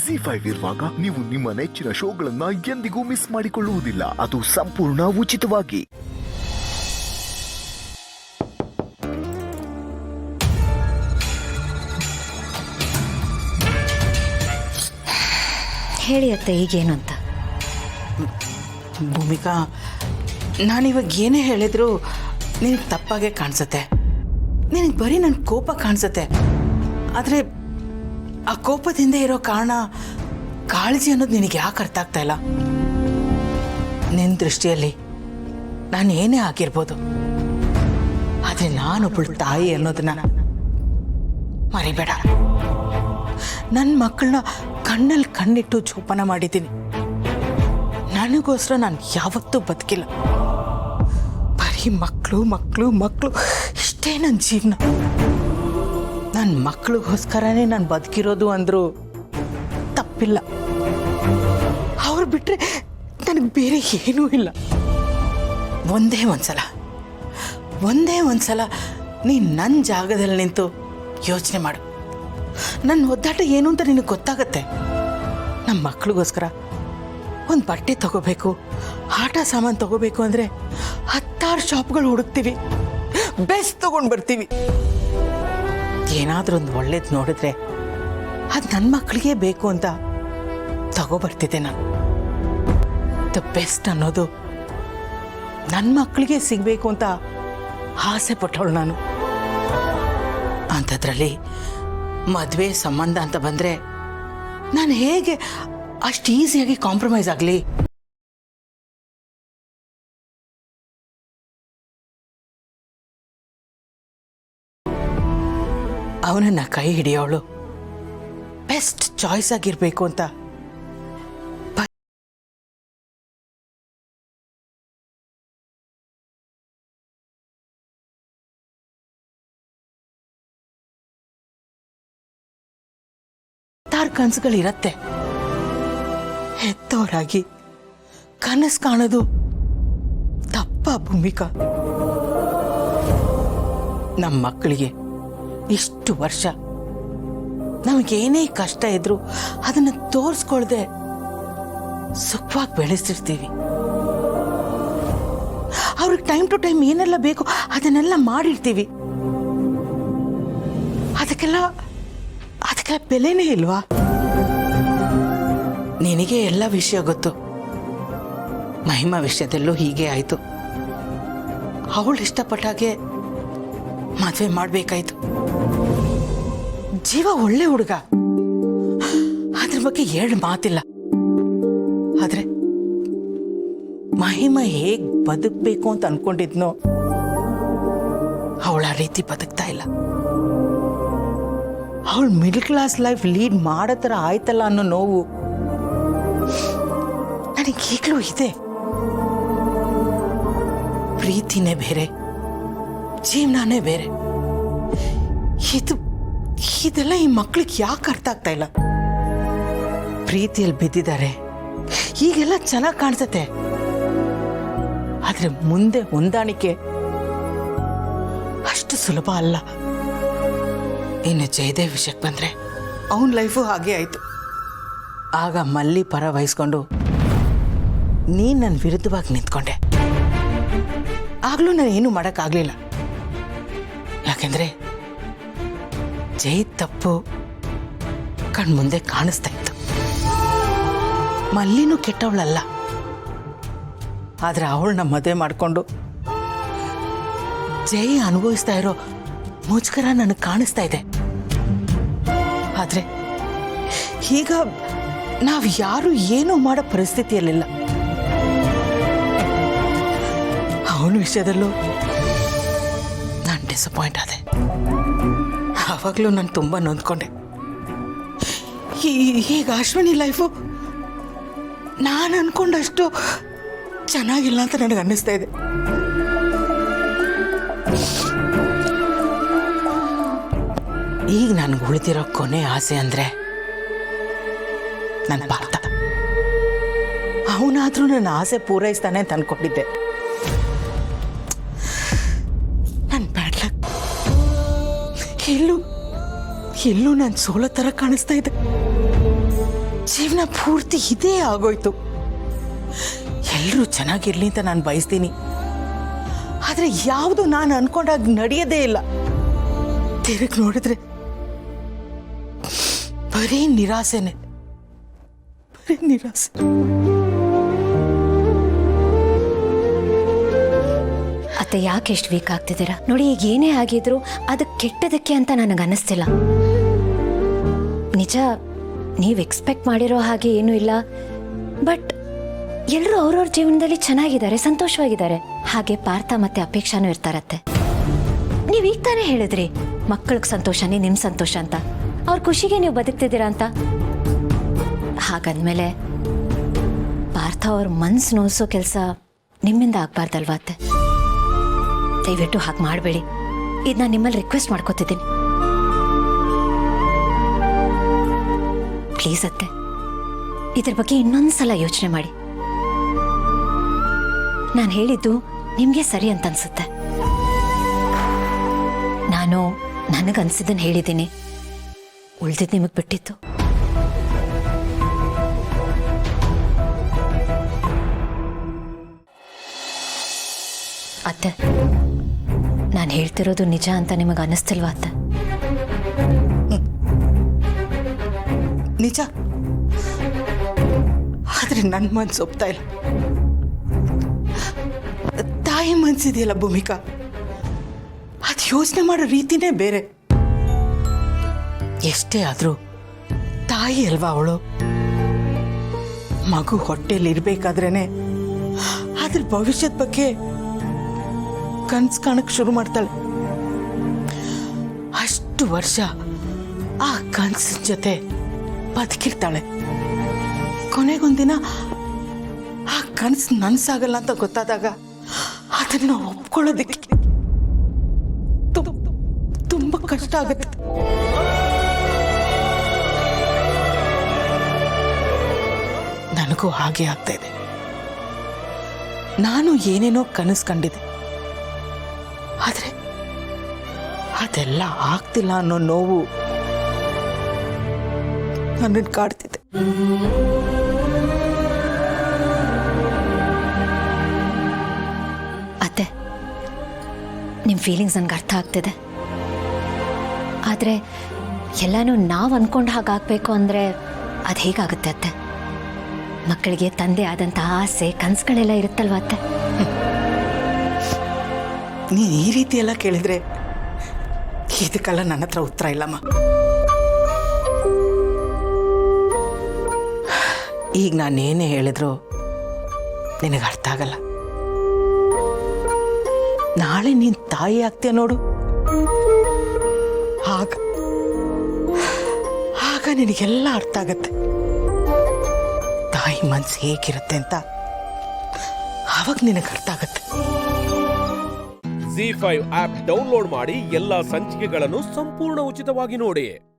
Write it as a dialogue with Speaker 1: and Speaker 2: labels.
Speaker 1: ಜಿ5 ಇರುವಾಗ ನೀವು ನಿಮ್ಮ ನೆಚ್ಚಿನ ಶೋಗಳನ್ನ ಎಂದಿಗೂ ಮಿಸ್ ಮಾಡಿಕೊಳ್ಳುವುದಿಲ್ಲ. ಅದು ಸಂಪೂರ್ಣ ಉಚಿತವಾಗಿ.
Speaker 2: ಹೇಳಿ ಅತ್ತೆ, ಈಗೇನು ಅಂತ?
Speaker 3: ಭೂಮಿಕಾ, ನಾನಿವಾಗ ಏನೇ ಹೇಳಿದ್ರು ನಿನಗೆ ತಪ್ಪಾಗೆ ಕಾಣಿಸುತ್ತೆ. ನಿನಗೆ ಬರೀ ನನ್ನ ಕೋಪ ಕಾಣಿಸುತ್ತೆ. ಆದರೆ ಆ ಕೋಪದಿಂದ ಇರೋ ಕಾರಣ ಕಾಳಜಿ ಅನ್ನೋದು ನಿನಗೆ ಯಾಕೆ ಅರ್ಥ ಆಗ್ತಾ ಇಲ್ಲ? ನಿನ್ನ ದೃಷ್ಟಿಯಲ್ಲಿ ನಾನು ಏನೇ ಆಗಿರ್ಬೋದು, ಆದರೆ ನಾನೊಬ್ಬಳು ತಾಯಿ ಅನ್ನೋದನ್ನ ಮರಿಬೇಡ. ನನ್ನ ಮಕ್ಕಳನ್ನ ಕಣ್ಣಲ್ಲಿ ಕಣ್ಣಿಟ್ಟು ಜೋಪಾನ ಮಾಡಿದ್ದೀನಿ. ನನಗೋಸ್ಕರ ನಾನು ಯಾವತ್ತೂ ಬದುಕಿಲ್ಲ. ಬರೀ ಮಕ್ಕಳು ಮಕ್ಕಳು ಮಕ್ಕಳು ಇಷ್ಟೇ ನನ್ನ ಜೀವನ. ನನ್ನ ಮಕ್ಕಳಿಗೋಸ್ಕರನೇ ನಾನು ಬದುಕಿರೋದು ಅಂದರೂ ತಪ್ಪಿಲ್ಲ. ಅವ್ರು ಬಿಟ್ಟರೆ ನನಗೆ ಬೇರೆ ಏನೂ ಇಲ್ಲ. ಒಂದೇ ಒಂದ್ಸಲ ನೀನು ನನ್ನ ಜಾಗದಲ್ಲಿ ನಿಂತು ಯೋಚನೆ ಮಾಡು. ನನ್ನ ಒದ್ದಾಟ ಏನು ಅಂತ ನಿನಗೆ ಗೊತ್ತಾಗತ್ತೆ. ನಮ್ಮ ಮಕ್ಕಳಿಗೋಸ್ಕರ ಒಂದು ಬಟ್ಟೆ ತಗೋಬೇಕು, ಆಟ ಸಾಮಾನು ತಗೋಬೇಕು ಅಂದರೆ 10 ಶಾಪ್ಗಳು ಹುಡುಕ್ತೀವಿ, ಬೆಸ್ಟ್ ತಗೊಂಡು ಬರ್ತೀವಿ. ಏನಾದರೂ ಒಂದು ಒಳ್ಳೇದು ನೋಡಿದ್ರೆ ಅದು ನನ್ನ ಮಕ್ಕಳಿಗೆ ಬೇಕು ಅಂತ ತಗೋಬರ್ತಿದ್ದೆ ನಾನು. ದ ಬೆಸ್ಟ್ ಅನ್ನೋದು ನನ್ನ ಮಕ್ಕಳಿಗೆ ಸಿಗಬೇಕು ಅಂತ ಆಸೆ ಪಟ್ಟವಳು ನಾನು. ಅಂಥದ್ರಲ್ಲಿ ಮದುವೆ ಸಂಬಂಧ ಅಂತ ಬಂದರೆ ನಾನು ಹೇಗೆ ಅಷ್ಟು ಈಸಿಯಾಗಿ ಕಾಂಪ್ರಮೈಸ್ ಆಗಲಿ? ಅವನನ್ನ ಕೈ ಹಿಡಿಯೋಳು ಬೆಸ್ಟ್ ಚಾಯ್ಸ್ ಆಗಿರ್ಬೇಕು ಅಂತ ಕನಸುಗಳಿರತ್ತೆ. ಹೆತ್ತವರಾಗಿ ಕನಸು ಕಾಣೋದು ತಪ್ಪ ಭೂಮಿಕಾ? ನಮ್ಮ ಮಕ್ಕಳಿಗೆ ಇಷ್ಟು ವರ್ಷ ನಮಗೇನೇ ಕಷ್ಟ ಇದ್ರು ಅದನ್ನು ತೋರಿಸ್ಕೊಳ್ದೆ ಸುಖವಾಗಿ ಬೆಳೆಸಿರ್ತೀವಿ. ಅವ್ರಿಗೆ ಟೈಮ್ ಟು ಟೈಮ್ ಏನೆಲ್ಲ ಬೇಕು ಅದನ್ನೆಲ್ಲ ಮಾಡಿರ್ತೀವಿ. ಅದಕ್ಕೆಲ್ಲ ಬೆಲೆನೇ ಇಲ್ವಾ? ನಿನಗೆ ಎಲ್ಲ ವಿಷಯ ಗೊತ್ತು. ಮಹಿಮಾ ವಿಷಯದಲ್ಲೂ ಹೀಗೆ ಆಯ್ತು. ಅವಳು ಇಷ್ಟಪಟ್ಟಾಗೆ ಮದುವೆ ಮಾಡಬೇಕಾಯ್ತು. ಜೀವ ಒಳ್ಳೆ ಹುಡುಗ, ಅದ್ರ ಬಗ್ಗೆ 2 ಮಾತಿಲ್ಲ. ಆದ್ರೆ ಮಹಿಮಾ ಹೇಗ್ ಬದುಕಬೇಕು ಅಂತ ಅನ್ಕೊಂಡಿದ್ನೋ ಅವಳ ರೀತಿ ಬದುಕ್ತಾ ಇಲ್ಲ. ಅವಳು ಮಿಡಲ್ ಕ್ಲಾಸ್ ಲೈಫ್ ಲೀಡ್ ಮಾಡೋ ಥರ ಆಯ್ತಲ್ಲ ಅನ್ನೋ ನೋವು ನನಗೀಗಲೂ ಇದೆ. ಪ್ರೀತಿನೇ ಬೇರೆ, ಜೀವನನೇ ಬೇರೆ. ಇದೆಲ್ಲ ಈ ಮಕ್ಕಳಿಗೆ ಯಾಕೆ ಅರ್ಥ ಆಗ್ತಾ ಇಲ್ಲ? ಪ್ರೀತಿಯಲ್ಲಿ ಬಿದ್ದಿದ್ದಾರೆ, ಈಗೆಲ್ಲ ಚೆನ್ನಾಗಿ ಕಾಣಿಸುತ್ತೆ. ಆದ್ರೆ ಮುಂದೆ ಹೊಂದಾಣಿಕೆ ಅಷ್ಟು ಸುಲಭ ಅಲ್ಲ. ಇನ್ನು ಜಯದೇವ್ ವಿಷಯಕ್ಕೆ ಬಂದ್ರೆ ಅವನ ಲೈಫು ಹಾಗೆ ಆಯ್ತು. ಆಗ ಮಲ್ಲಿ ಪರ ವಹಿಸ್ಕೊಂಡು ನೀನು ನನ್ನ ವಿರುದ್ಧವಾಗಿ ನಿಂತ್ಕೊಂಡೆ. ಆಗ್ಲೂ ನಾನು ಏನೂ ಮಾಡೋಕ್ಕಾಗಲಿಲ್ಲ. ಯಾಕೆಂದ್ರೆ ಜೈ ತಪ್ಪು ಕಣ್ಮುಂದೆ ಕಾಣಿಸ್ತಾ ಇತ್ತು. ಮಲ್ಲಿನೂ ಕೆಟ್ಟವಳಲ್ಲ, ಆದ್ರೆ ಅವಳನ್ನ ಮದುವೆ ಮಾಡಿಕೊಂಡು ಜೈ ಅನುಭವಿಸ್ತಾ ಇರೋ ಮುಜುಗರ ನನಗೆ ಕಾಣಿಸ್ತಾ ಇದೆ. ಆದ್ರೆ ಈಗ ನಾವು ಯಾರು ಏನೂ ಮಾಡೋ ಪರಿಸ್ಥಿತಿಯಲ್ಲಿಲ್ಲ. ಅವನ ವಿಷಯದಲ್ಲೂ ನಾನು ಡಿಸಪಾಯಿಂಟ್ ಆದೆ. ಆವಾಗಲೂ ನಾನು ತುಂಬ ನೊಂದ್ಕೊಂಡೆ. ಈಗ ಅಶ್ವಿನಿ ಲೈಫು ನಾನು ಅನ್ಕೊಂಡಷ್ಟು ಚೆನ್ನಾಗಿಲ್ಲ ಅಂತ ನನಗೆ ಅನ್ನಿಸ್ತಾ ಇದೆ. ಈಗ ನನಗೆ ಉಳಿದಿರೋ ಕೊನೆ ಆಸೆ ಅಂದರೆ ನನ್ನ ಪಾರ್ಥ. ಅವನಾದ್ರೂ ನನ್ನ ಆಸೆ ಪೂರೈಸ್ತಾನೆ ಅಂತ ಅನ್ಕೊಂಡಿದ್ದೆ. ನನ್ನ ಬ್ಯಾಡ್ ಲಕ್ ಎಲ್ಲೂ ನಾನು ಸೋಲೋ ಥರ ಕಾಣಿಸ್ತಾ ಇದೆ. ಜೀವನ ಪೂರ್ತಿ ಇದೇ ಆಗೋಯ್ತು. ಎಲ್ಲರೂ ಚೆನ್ನಾಗಿರ್ಲಿ ಅಂತ ನಾನು ಬಯಸ್ತೀನಿ, ಆದರೆ ಯಾವುದು ನಾನು ಅನ್ಕೊಂಡಾಗ ನಡೆಯೋದೇ ಇಲ್ಲ. ತಿರುಗಿ ನೋಡಿದ್ರೆ ಬರೀ ನಿರಾಸೆನೆ, ಬರೀ ನಿರಾಸೆ.
Speaker 2: ಅತ್ತೆ ಯಾಕೆ ಎಷ್ಟು ವೀಕ್ ಆಗ್ತಿದ್ದೀರಾ ನೋಡಿ. ಈಗ ಏನೇ ಆಗಿದ್ರು ಅದು ಕೆಟ್ಟದಕ್ಕೆ ಅಂತ ನನಗೆ ಅನ್ನಿಸ್ತಿಲ್ಲ. ನಿಜ, ನೀವು ಎಕ್ಸ್ಪೆಕ್ಟ್ ಮಾಡಿರೋ ಹಾಗೆ ಏನೂ ಇಲ್ಲ. ಬಟ್ ಎಲ್ಲರೂ ಅವ್ರವ್ರ ಜೀವನದಲ್ಲಿ ಚೆನ್ನಾಗಿದ್ದಾರೆ, ಸಂತೋಷವಾಗಿದ್ದಾರೆ. ಹಾಗೆ ಪಾರ್ಥ ಮತ್ತೆ ಅಪೇಕ್ಷಾನೂ ಇರ್ತಾರತ್ತೆ. ನೀವು ಈಗ ತಾನೇ ಹೇಳಿದ್ರಿ ಮಕ್ಕಳಿಗೆ ಸಂತೋಷನೇ ನಿಮ್ಮ ಸಂತೋಷ ಅಂತ, ಅವ್ರ ಖುಷಿಗೆ ನೀವು ಬದುಕ್ತಿದ್ದೀರಾ ಅಂತ. ಹಾಗಂದ್ಮೇಲೆ ಪಾರ್ಥ ಅವ್ರ ಮನ್ಸು ನೋಯಿಸೋ ಕೆಲಸ ನಿಮ್ಮಿಂದ ಆಗ್ಬಾರ್ದಲ್ವಾ ಅತ್ತೆ? ದಯವಿಟ್ಟು ಹಾಗೆ ಮಾಡಬೇಡಿ. ಇದು ನಾನು ನಿಮ್ಮಲ್ಲಿ ರಿಕ್ವೆಸ್ಟ್ ಮಾಡ್ಕೋತಿದ್ದೀನಿ. ಪ್ಲೀಸ್ ಅತ್ತೆ, ಇದ್ರ ಬಗ್ಗೆ ಇನ್ನೊಂದ್ಸಲ ಯೋಚನೆ ಮಾಡಿ. ನಾನು ಹೇಳಿದ್ದು ನಿಮಗೆ ಸರಿ ಅಂತ ಅನ್ಸುತ್ತೆ. ನಾನು ನನಗನ್ಸಿದ್ದನ್ನು ಹೇಳಿದ್ದೀನಿ, ಉಳ್ದಿದ್ದು ನಿಮಗೆ ಬಿಟ್ಟಿತ್ತು. ಅತ್ತೆ, ನಾನು ಹೇಳ್ತಿರೋದು ನಿಜ ಅಂತ ನಿಮಗೆ ಅನ್ನಿಸ್ತಿಲ್ವಾ ಅತ್ತೆ?
Speaker 3: ನಿಜ, ಆದ್ರೆ ನನ್ನ ಮನ್ಸು ಒಪ್ತಾ ಇಲ್ಲ. ತಾಯಿ ಮನ್ಸಿದೆಯಲ್ಲ ಭೂಮಿಕಾ, ಅದು ಯೋಚನೆ ಮಾಡೋ ರೀತಿನೇ ಬೇರೆ. ಎಷ್ಟೇ ಆದ್ರೂ ತಾಯಿ ಅಲ್ವಾ ಅವಳು. ಮಗು ಹೊಟ್ಟೆಯಲ್ಲಿ ಇರ್ಬೇಕಾದ್ರೇನೆ ಅದ್ರ ಭವಿಷ್ಯದ ಬಗ್ಗೆ ಕನ್ಸು ಕಾಣಕ್ ಶುರು ಮಾಡ್ತಾಳೆ. ಅಷ್ಟು ವರ್ಷ ಆ ಕನ್ಸಿನ ಜೊತೆ ಬದುಕಿರ್ತಾಳೆ. ಕೊನೆಗೊಂದಿನ ಆ ಕನಸು ನನ್ಸಾಗಲ್ಲ ಅಂತ ಗೊತ್ತಾದಾಗ ಅದನ್ನ ಒಪ್ಕೊಳ್ಳೋದಕ್ಕೆ ತುಂಬಾ ಕಷ್ಟ ಆಗುತ್ತೆ. ನನಗೂ ಹಾಗೆ ಆಗ್ತಾ ಇದೆ. ನಾನು ಏನೇನೋ ಕನಸು ಕಂಡಿದ್ದೆ, ಆದ್ರೆ ಅದೆಲ್ಲ ಆಗ್ತಿಲ್ಲ ಅನ್ನೋ ನೋವು ನನ್ನನ್ನು ಕಾಡ್ತಿದೆ.
Speaker 2: ಅತ್ತೆ, ನಿಮ್ಮ ಫೀಲಿಂಗ್ಸ್ ನನಗೆ ಅರ್ಥ ಆಗ್ತಿದೆ. ಆದರೆ ಎಲ್ಲನೂ ನಾವು ಅನ್ಕೊಂಡು ಹಾಗಾಗಬೇಕು ಅಂದರೆ ಅದು ಹೇಗಾಗುತ್ತೆ ಅತ್ತೆ? ಮಕ್ಕಳಿಗೆ ತಂದೆ ಆದಂತಹ ಆಸೆ ಕನಸುಗಳೆಲ್ಲ ಇರುತ್ತಲ್ವ ಅತ್ತೆ?
Speaker 3: ನೀನು ಈ ರೀತಿ ಎಲ್ಲ ಕೇಳಿದ್ರೆ ಇದಕ್ಕೆಲ್ಲ ನನ್ನ ಹತ್ರ ಉತ್ತರ ಇಲ್ಲಮ್ಮ. ಈಗ ನಾನೇನೇ ಹೇಳಿದ್ರು ನಿನಗೆ ಅರ್ಥ ಆಗಲ್ಲ. ನಾಳೆ ನೀನು ತಾಯಿ ಆಗ್ತೀಯ ನೋಡು, ಆಗ ನಿನಗೆಲ್ಲ ಅರ್ಥ ಆಗತ್ತೆ. ತಾಯಿ ಮನ್ಸು ಹೇಗಿರುತ್ತೆ ಅಂತ ಆವಾಗ ನಿನಗೆ ಅರ್ಥ ಆಗತ್ತೆ.
Speaker 4: ZEE5 ಆಪ್ ಡೌನ್ಲೋಡ್ ಮಾಡಿ ಎಲ್ಲಾ ಸಂಚಿಕೆಗಳನ್ನು ಸಂಪೂರ್ಣ ಉಚಿತವಾಗಿ ನೋಡಿ.